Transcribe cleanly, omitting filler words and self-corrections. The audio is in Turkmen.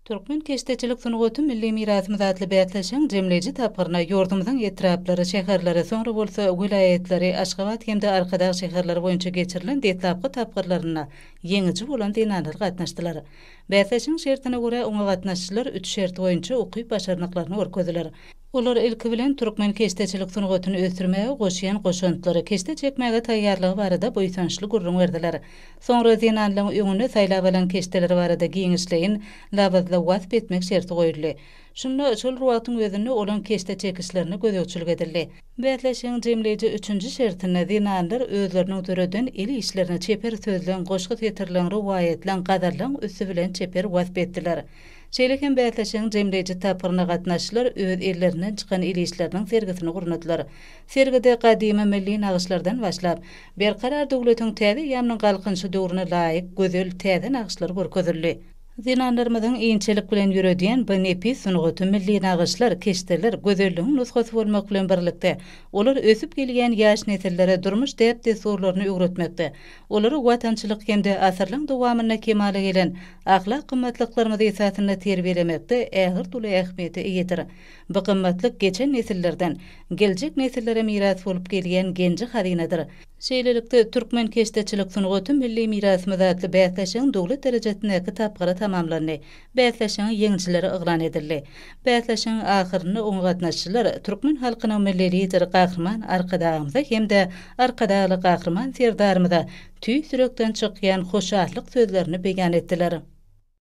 Türkmen keşteçilik sunugotu milli mirasymyz adly bätleşiň jemleji tapgyrna ýurdumyzyň etraplary, şäherleri, soňra bolsa wilayetleri, Aşgabat hemde arkadag şäherleri boýunça geçirilen detlapky tapgyrlaryna ýeňiçi bolan dinanlar gatnaşdylar. Bätleşiň şertine görä oňa gatnaşçylar 3 şert boýunça ukyp başarnyklaryny görkezdiler. Olar ilki bilen Türkmen keşteçilik sunugotuny ösdürmäge goşýan goşantlary keşte çekmäge taýýarlygy barada boýsançly gurrun berdiler. Soňra dinanlaryň öňüne saýlap alan keşteler barada giňişleýin labazla wasp etmek şerti goýuldy. Şunda şol ruwatyň özüne olan keşte çekişlerini gözegçilik edildi. Bätleşiň jemleji 3-nji şertine dinanlar özleriniň töreden eli işlerini çeper sözlen goşgy getirilen ruwayetlen gadarlaň üstü bilen çeper wasp etdiler. Şeýlekem bätleşiň jemleji tapgyrna gatnaşçylar öz ellerinden çykan eli işleriniň sergisini gurnadylar. Sergide gadymy milli nagşlardan başlap berkarar döwletiň täze ýamyň galkynşy döwrüne laýyk gözel täze nagşlar görkezildi. Dinanlarymyzyň iňçilik bilen ýürediýän bu nepis sunugoty milli nagşlar, keşteler gözelligiň nusgasy bolmak bilen birlikde olar ösüp gelýän ýaş nesillere durmuş dep desurlaryny öwretmekde. Olary watançylyk hemde asyrlyň dowamyna kemale gelen ahlak gymmatlyklaryny esasyna terbiýelemekde ähir tuly ähmiýeti eýedir. Bu gymmatlyk geçen nesillerden geljek nesillere miras bolup gelýän genji hazinadyr. Şeýlelikde Türkmen keşteçilik sunugoty milli mirasymyz adly bätleşiň dowlat derejesindäki tapgyry tamamlandy. Bätleşiň ýeňçileri yglan edildi. Bätleşiň ahyryny oňa gatnaşçylar Türkmen halkynyň milli lideri gahrman arkadagymyza hemde arkadaly gahrman serdarymyza tüý sürekden çykýan hoşatlyk sözlerini beýan etdiler.